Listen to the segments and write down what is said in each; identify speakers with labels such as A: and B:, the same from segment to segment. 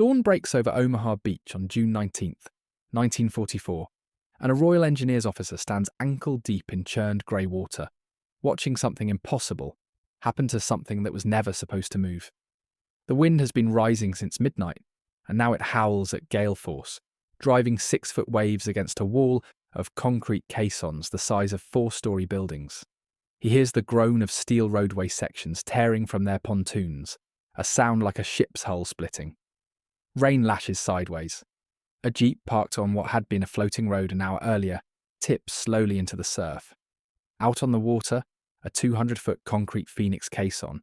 A: Dawn breaks over Omaha Beach on June 19th, 1944, and a Royal Engineers officer stands ankle-deep in churned grey water, watching something impossible happen to something that was never supposed to move. The wind has been rising since midnight, and now it howls at gale force, driving 6-foot waves against a wall of concrete caissons the size of 4-story buildings. He hears the groan of steel roadway sections tearing from their pontoons, a sound like a ship's hull splitting. Rain lashes sideways. A jeep parked on what had been a floating road an hour earlier tips slowly into the surf. Out on the water, a 200-foot concrete Phoenix caisson,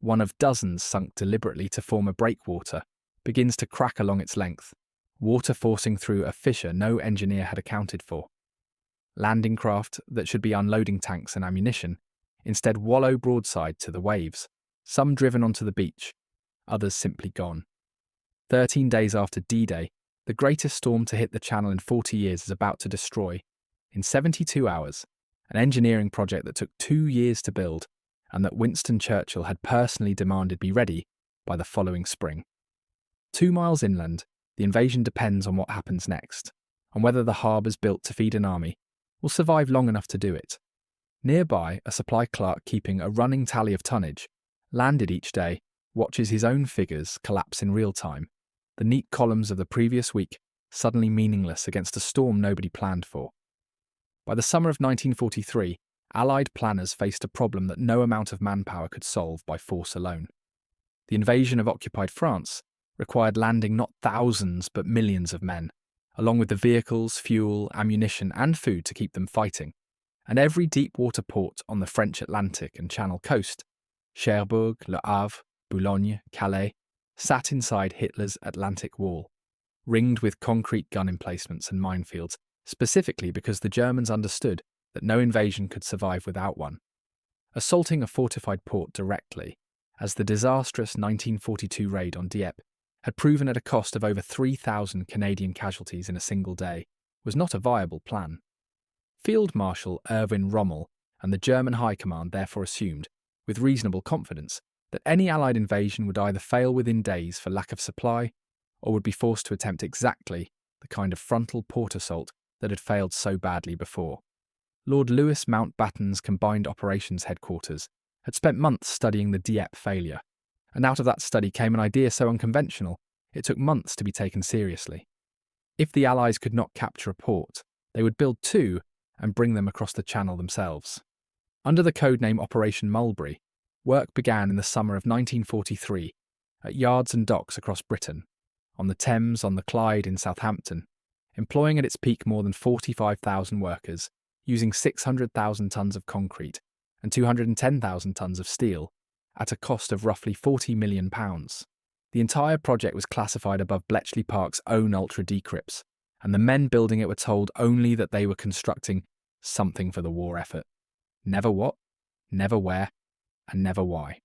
A: one of dozens sunk deliberately to form a breakwater, begins to crack along its length, water forcing through a fissure no engineer had accounted for. Landing craft that should be unloading tanks and ammunition instead wallow broadside to the waves, some driven onto the beach, others simply gone. 13 days after D-Day, the greatest storm to hit the Channel in 40 years is about to destroy, in 72 hours, an engineering project that took 2 years to build and that Winston Churchill had personally demanded be ready by the following spring. 2 miles inland, the invasion depends on what happens next, on whether the harbours built to feed an army will survive long enough to do it. Nearby, a supply clerk keeping a running tally of tonnage, landed each day, watches his own figures collapse in real time, the neat columns of the previous week suddenly meaningless against a storm nobody planned for. By the summer of 1943, Allied planners faced a problem that no amount of manpower could solve by force alone. The invasion of occupied France required landing not thousands but millions of men, along with the vehicles, fuel, ammunition and food to keep them fighting, and every deep-water port on the French Atlantic and Channel coast, Cherbourg, Le Havre, Boulogne, Calais, sat inside Hitler's Atlantic Wall, ringed with concrete gun emplacements and minefields, specifically because the Germans understood that no invasion could survive without one. Assaulting a fortified port directly, as the disastrous 1942 raid on Dieppe had proven at a cost of over 3,000 Canadian casualties in a single day, was not a viable plan. Field Marshal Erwin Rommel and the German High Command therefore assumed, with reasonable confidence, that any Allied invasion would either fail within days for lack of supply, or would be forced to attempt exactly the kind of frontal port assault that had failed so badly before. Lord Louis Mountbatten's Combined Operations Headquarters had spent months studying the Dieppe failure, and out of that study came an idea so unconventional it took months to be taken seriously. If the Allies could not capture a port, they would build 2 and bring them across the Channel themselves. Under the codename Operation Mulberry, work began in the summer of 1943 at yards and docks across Britain, on the Thames, on the Clyde in Southampton, employing at its peak more than 45,000 workers, using 600,000 tonnes of concrete and 210,000 tonnes of steel, at a cost of roughly £40 million. The entire project was classified above Bletchley Park's own ultra-decrypts, and the men building it were told only that they were constructing something for the war effort. Never what, never where, and never why.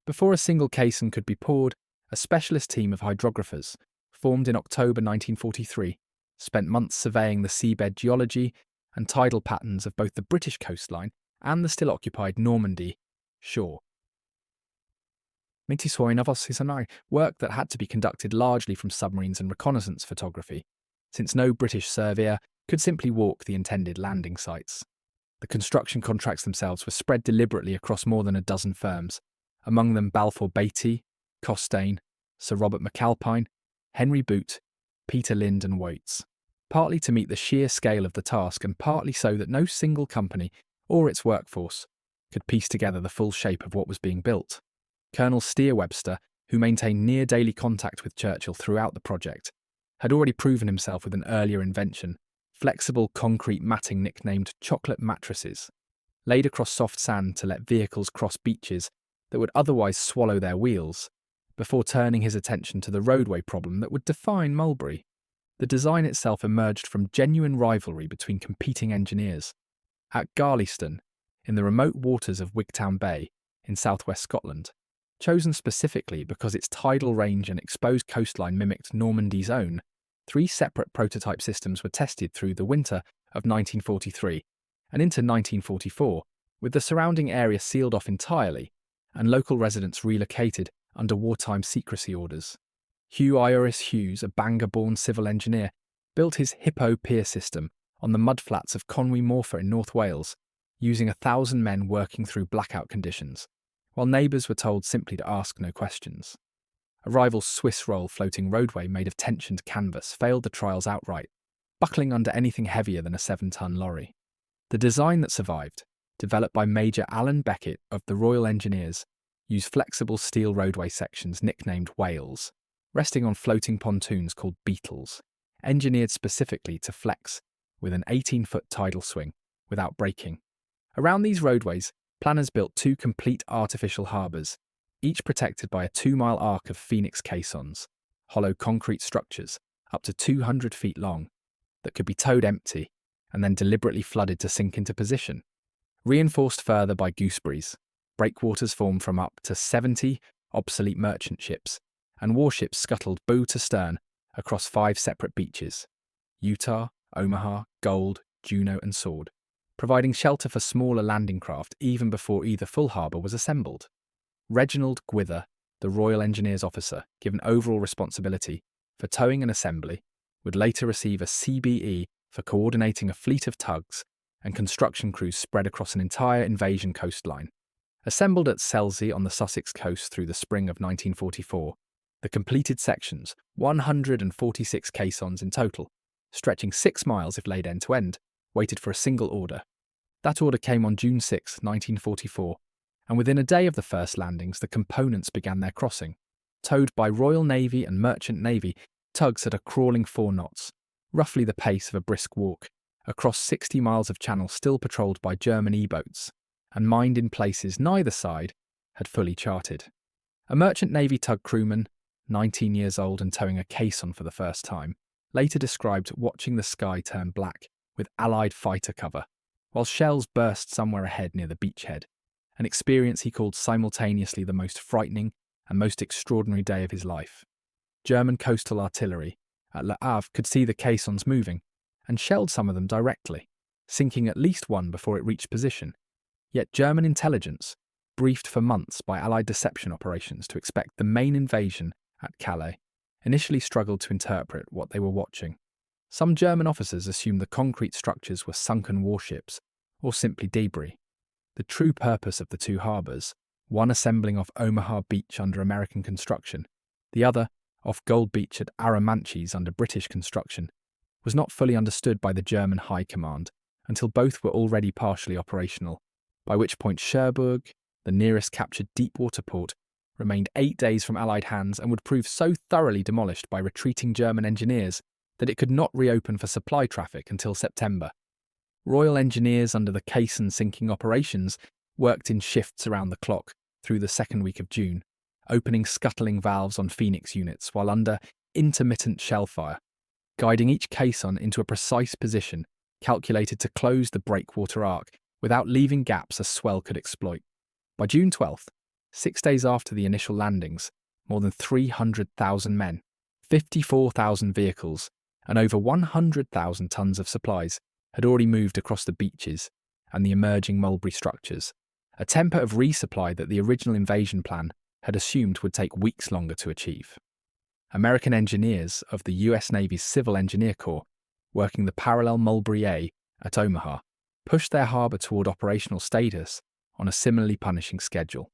A: Before a single caisson could be poured, a specialist team of hydrographers, formed in October 1943, spent months surveying the seabed geology and tidal patterns of both the British coastline and the still-occupied Normandy shore. Work that had to be conducted largely from submarines and reconnaissance photography, since no British surveyor could simply walk the intended landing sites. The construction contracts themselves were spread deliberately across more than a dozen firms, among them Balfour Beatty, Costain, Sir Robert McAlpine, Henry Boot, Peter Lind and Waits, partly to meet the sheer scale of the task and partly so that no single company or its workforce could piece together the full shape of what was being built. Colonel Steer Webster, who maintained near daily contact with Churchill throughout the project, had already proven himself with an earlier invention, flexible concrete matting nicknamed chocolate mattresses, laid across soft sand to let vehicles cross beaches that would otherwise swallow their wheels, before turning his attention to the roadway problem that would define Mulberry. The design itself emerged from genuine rivalry between competing engineers. At Garleyston, in the remote waters of Wigtown Bay, in southwest Scotland, chosen specifically because its tidal range and exposed coastline mimicked Normandy's own, 3 separate prototype systems were tested through the winter of 1943 and into 1944, with the surrounding area sealed off entirely and local residents relocated under wartime secrecy orders. Hugh Iris Hughes, a Bangor-born civil engineer, built his Hippo pier system on the mudflats of Conwy Morfa in North Wales, using 1,000 men working through blackout conditions, while neighbours were told simply to ask no questions. A rival Swiss roll floating roadway made of tensioned canvas failed the trials outright, buckling under anything heavier than a 7-ton lorry. The design that survived, developed by Major Alan Beckett of the Royal Engineers, used flexible steel roadway sections nicknamed whales, resting on floating pontoons called beetles, engineered specifically to flex with an 18-foot tidal swing without braking. Around these roadways, planners built 2 complete artificial harbours, each protected by a 2-mile arc of phoenix caissons, hollow concrete structures up to 200 feet long, that could be towed empty and then deliberately flooded to sink into position. Reinforced further by gooseberries, breakwaters formed from up to 70 obsolete merchant ships, and warships scuttled bow to stern across 5 separate beaches: Utah, Omaha, Gold, Juno and Sword, providing shelter for smaller landing craft even before either full harbour was assembled. Reginald Gwither, the Royal Engineers officer given overall responsibility for towing and assembly, would later receive a CBE for coordinating a fleet of tugs and construction crews spread across an entire invasion coastline. Assembled at Selsey on the Sussex coast through the spring of 1944, the completed sections, 146 caissons in total, stretching 6 miles if laid end to end, waited for a single order. That order came on June 6, 1944, and within a day of the first landings, the components began their crossing. Towed by Royal Navy and Merchant Navy, tugs at a crawling 4 knots, roughly the pace of a brisk walk, across 60 miles of channel still patrolled by German E-boats, and mined in places neither side had fully charted. A Merchant Navy tug crewman, 19 years old and towing a caisson for the first time, later described watching the sky turn black with Allied fighter cover, while shells burst somewhere ahead near the beachhead, an experience he called simultaneously the most frightening and most extraordinary day of his life. German coastal artillery at Le Havre could see the caissons moving and shelled some of them directly, sinking at least one before it reached position. Yet German intelligence, briefed for months by Allied deception operations to expect the main invasion at Calais, initially struggled to interpret what they were watching. Some German officers assumed the concrete structures were sunken warships or simply debris. The true purpose of the 2 harbours, one assembling off Omaha Beach under American construction, the other off Gold Beach at Arromanches under British construction, was not fully understood by the German High Command until both were already partially operational, by which point Cherbourg, the nearest captured deep-water port, remained 8 days from Allied hands and would prove so thoroughly demolished by retreating German engineers that it could not reopen for supply traffic until September. Royal Engineers under the caisson sinking operations worked in shifts around the clock through the second week of June, opening scuttling valves on Phoenix units while under intermittent shell fire, guiding each caisson into a precise position calculated to close the breakwater arc without leaving gaps a swell could exploit. By June 12th, 6 days after the initial landings, more than 300,000 men, 54,000 vehicles, and over 100,000 tons of supplies had already moved across the beaches and the emerging Mulberry structures, a tempo of resupply that the original invasion plan had assumed would take weeks longer to achieve. American engineers of the US Navy's Civil Engineer Corps, working the parallel Mulberry A at Omaha, pushed their harbour toward operational status on a similarly punishing schedule,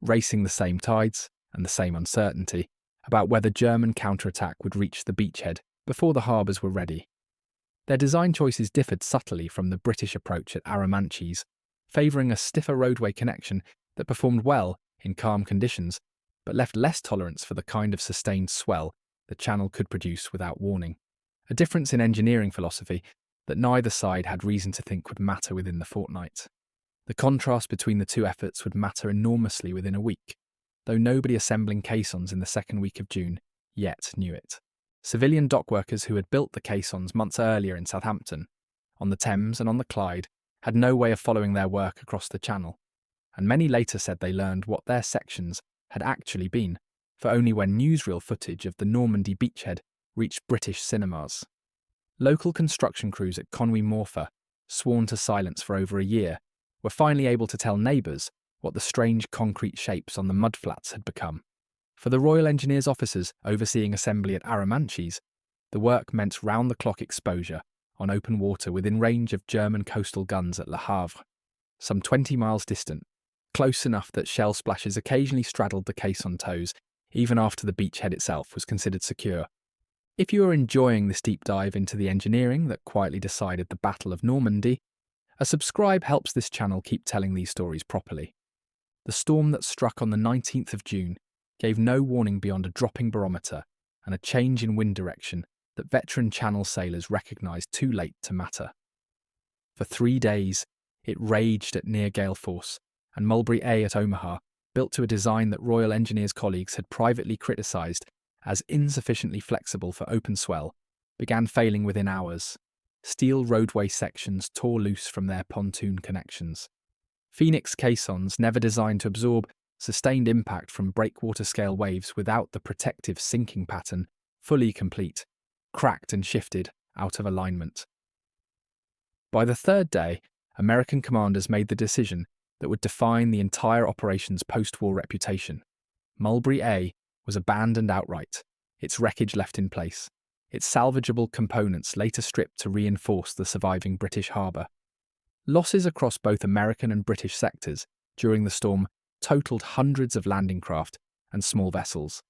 A: racing the same tides and the same uncertainty about whether German counterattack would reach the beachhead before the harbours were ready. Their design choices differed subtly from the British approach at Arromanches, favouring a stiffer roadway connection that performed well in calm conditions, but left less tolerance for the kind of sustained swell the channel could produce without warning, a difference in engineering philosophy that neither side had reason to think would matter within the fortnight. The contrast between the 2 efforts would matter enormously within a week, though nobody assembling caissons in the second week of June yet knew it. Civilian dockworkers who had built the caissons months earlier in Southampton, on the Thames and on the Clyde, had no way of following their work across the channel, and many later said they learned what their sections had actually been, for only when newsreel footage of the Normandy beachhead reached British cinemas. Local construction crews at Conwy Morfa, sworn to silence for over a year, were finally able to tell neighbours what the strange concrete shapes on the mudflats had become. For the Royal Engineers officers overseeing assembly at Arromanches, the work meant round-the-clock exposure on open water within range of German coastal guns at Le Havre, some 20 miles distant, close enough that shell splashes occasionally straddled the caisson toes, even after the beachhead itself was considered secure. If you are enjoying this deep dive into the engineering that quietly decided the Battle of Normandy, a subscribe helps this channel keep telling these stories properly. The storm that struck on the 19th of June gave no warning beyond a dropping barometer and a change in wind direction that veteran Channel sailors recognised too late to matter. For 3 days, it raged at near gale force, and Mulberry A at Omaha, built to a design that Royal Engineers colleagues had privately criticised as insufficiently flexible for open swell, began failing within hours. Steel roadway sections tore loose from their pontoon connections. Phoenix caissons, never designed to absorb sustained impact from breakwater-scale waves without the protective sinking pattern fully complete, cracked and shifted out of alignment. By the third day, American commanders made the decision that would define the entire operation's post-war reputation. Mulberry A was abandoned outright, its wreckage left in place, its salvageable components later stripped to reinforce the surviving British harbour. Losses across both American and British sectors during the storm totalled hundreds of landing craft and small vessels,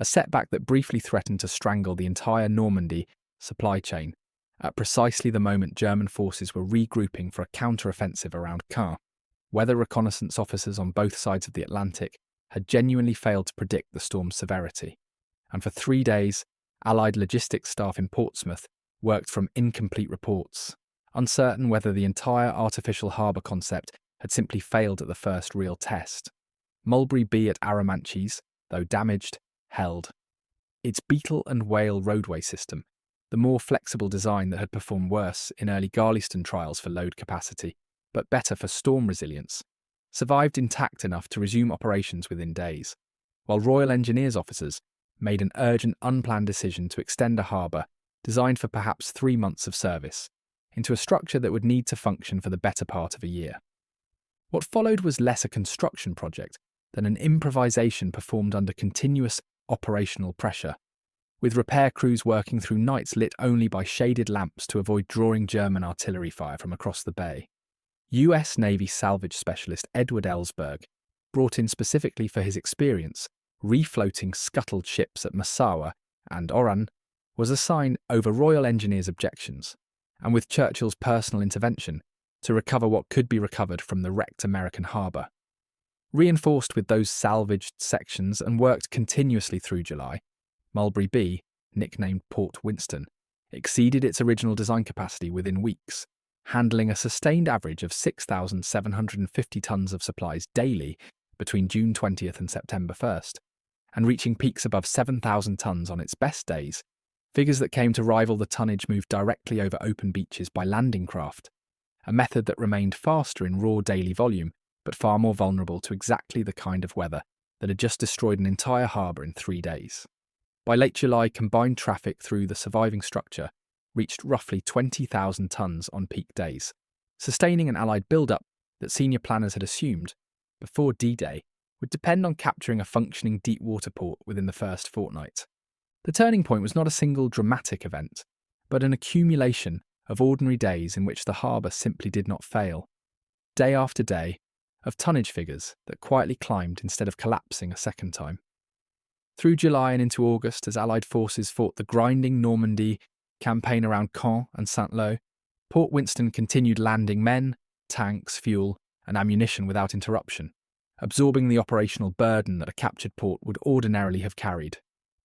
A: a setback that briefly threatened to strangle the entire Normandy supply chain at precisely the moment German forces were regrouping for a counter-offensive around Caen. Weather reconnaissance officers on both sides of the Atlantic had genuinely failed to predict the storm's severity, and for 3 days, Allied logistics staff in Portsmouth worked from incomplete reports, uncertain whether the entire artificial harbour concept had simply failed at the first real test. Mulberry B at Arromanches, though damaged, held. Its beetle and whale roadway system, the more flexible design that had performed worse in early Garleyston trials for load capacity, but better for storm resilience, survived intact enough to resume operations within days, while Royal Engineers officers made an urgent, unplanned decision to extend a harbour designed for perhaps 3 months of service into a structure that would need to function for the better part of a year. What followed was less a construction project than an improvisation performed under continuous operational pressure, with repair crews working through nights lit only by shaded lamps to avoid drawing German artillery fire from across the bay. US Navy salvage specialist Edward Ellsberg, brought in specifically for his experience refloating scuttled ships at Massawa and Oran, was assigned over Royal Engineers' objections, and with Churchill's personal intervention, to recover what could be recovered from the wrecked American harbour. Reinforced with those salvaged sections and worked continuously through July, Mulberry B, nicknamed Port Winston, exceeded its original design capacity within weeks, handling a sustained average of 6,750 tonnes of supplies daily between June 20th and September 1st, and reaching peaks above 7,000 tonnes on its best days, figures that came to rival the tonnage moved directly over open beaches by landing craft, a method that remained faster in raw daily volume, but far more vulnerable to exactly the kind of weather that had just destroyed an entire harbour in 3 days. By late July, combined traffic through the surviving structure reached roughly 20,000 tonnes on peak days, sustaining an Allied build-up that senior planners had assumed, before D-Day, would depend on capturing a functioning deep water port within the first fortnight. The turning point was not a single dramatic event, but an accumulation of ordinary days in which the harbour simply did not fail, day after day, of tonnage figures that quietly climbed instead of collapsing a second time. Through July and into August, as Allied forces fought the grinding Normandy campaign around Caen and Saint-Lô, Port Winston continued landing men, tanks, fuel, and ammunition without interruption, absorbing the operational burden that a captured port would ordinarily have carried.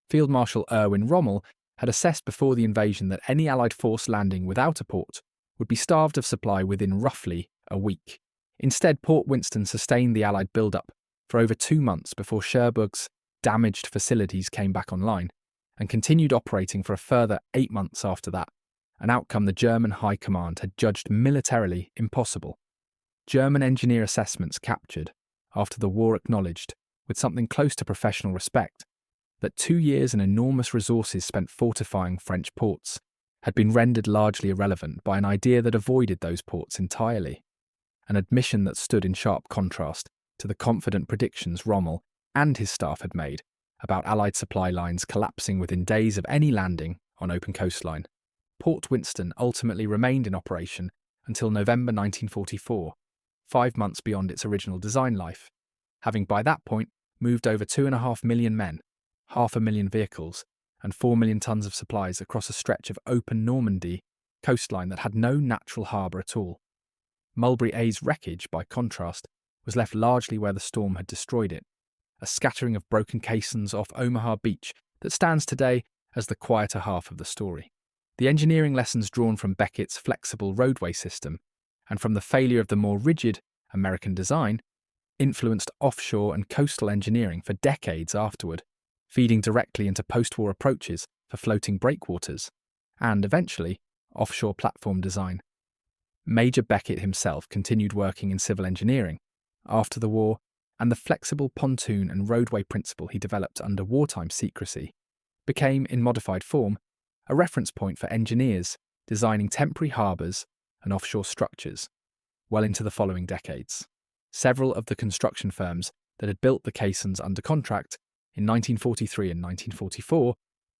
A: Field Marshal Erwin Rommel had assessed before the invasion that any Allied force landing without a port would be starved of supply within roughly a week. Instead, Port Winston sustained the Allied build-up for over 2 months before Cherbourg's damaged facilities came back online, and continued operating for a further 8 months after that, an outcome the German High Command had judged militarily impossible. German engineer assessments captured, after the war acknowledged, with something close to professional respect, that 2 years and enormous resources spent fortifying French ports had been rendered largely irrelevant by an idea that avoided those ports entirely, an admission that stood in sharp contrast to the confident predictions Rommel and his staff had made about Allied supply lines collapsing within days of any landing on open coastline. Port Winston ultimately remained in operation until November 1944, 5 months beyond its original design life, having by that point moved over 2.5 million men, 500,000 vehicles, and 4 million tons of supplies across a stretch of open Normandy coastline that had no natural harbour at all. Mulberry A's wreckage, by contrast, was left largely where the storm had destroyed it, a scattering of broken caissons off Omaha Beach that stands today as the quieter half of the story. The engineering lessons drawn from Beckett's flexible roadway system and from the failure of the more rigid American design influenced offshore and coastal engineering for decades afterward, feeding directly into post-war approaches for floating breakwaters and, eventually, offshore platform design. Major Beckett himself continued working in civil engineering after the war, and the flexible pontoon and roadway principle he developed under wartime secrecy became, in modified form, a reference point for engineers designing temporary harbours and offshore structures well into the following decades. Several of the construction firms that had built the caissons under contract in 1943 and 1944,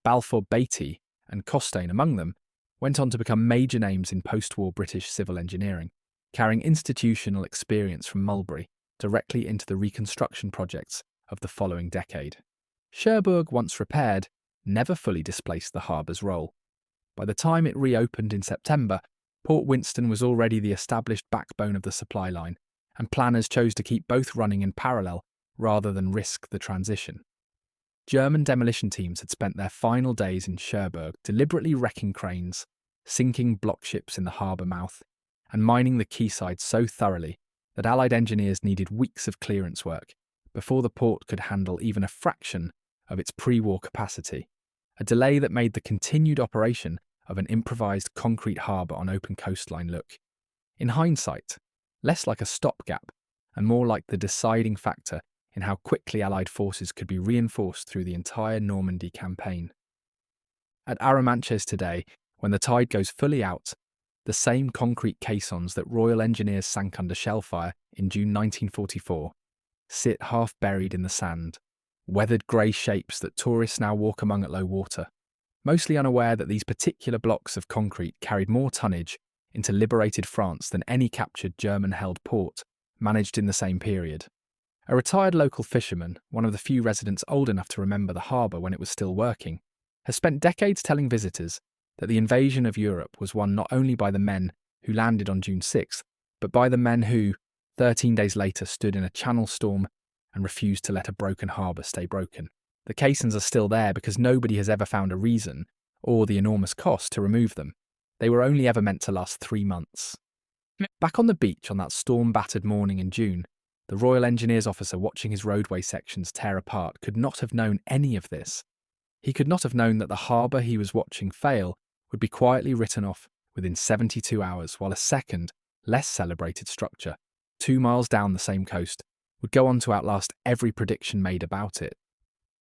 A: Balfour Beatty and Costain among them, went on to become major names in post-war British civil engineering, carrying institutional experience from Mulberry directly into the reconstruction projects of the following decade. Cherbourg, once repaired, never fully displaced the harbour's role. By the time it reopened in September, Port Winston was already the established backbone of the supply line, and planners chose to keep both running in parallel rather than risk the transition. German demolition teams had spent their final days in Cherbourg deliberately wrecking cranes, sinking block ships in the harbour mouth, and mining the quayside so thoroughly that Allied engineers needed weeks of clearance work before the port could handle even a fraction of its pre-war capacity, a delay that made the continued operation of an improvised concrete harbour on open coastline look, in hindsight, less like a stopgap and more like the deciding factor in how quickly Allied forces could be reinforced through the entire Normandy campaign. At Arromanches today, when the tide goes fully out, the same concrete caissons that Royal Engineers sank under shellfire in June 1944 sit half buried in the sand, weathered grey shapes that tourists now walk among at low water, mostly unaware that these particular blocks of concrete carried more tonnage into liberated France than any captured German-held port managed in the same period. A retired local fisherman, one of the few residents old enough to remember the harbour when it was still working, has spent decades telling visitors that the invasion of Europe was won not only by the men who landed on June 6th, but by the men who, 13 days later, stood in a channel storm and refused to let a broken harbour stay broken. The caissons are still there because nobody has ever found a reason, or the enormous cost, to remove them. They were only ever meant to last 3 months. Back on the beach on that storm-battered morning in June, the Royal Engineers officer watching his roadway sections tear apart could not have known any of this. He could not have known that the harbour he was watching fail would be quietly written off within 72 hours, while a second, less celebrated structure, 2 miles down the same coast, would go on to outlast every prediction made about it,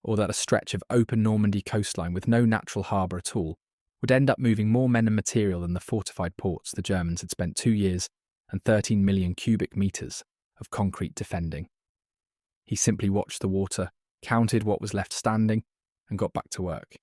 A: or that a stretch of open Normandy coastline with no natural harbour at all would end up moving more men and material than the fortified ports the Germans had spent 2 years and 13 million cubic metres of concrete defending. He simply watched the water, counted what was left standing, and got back to work.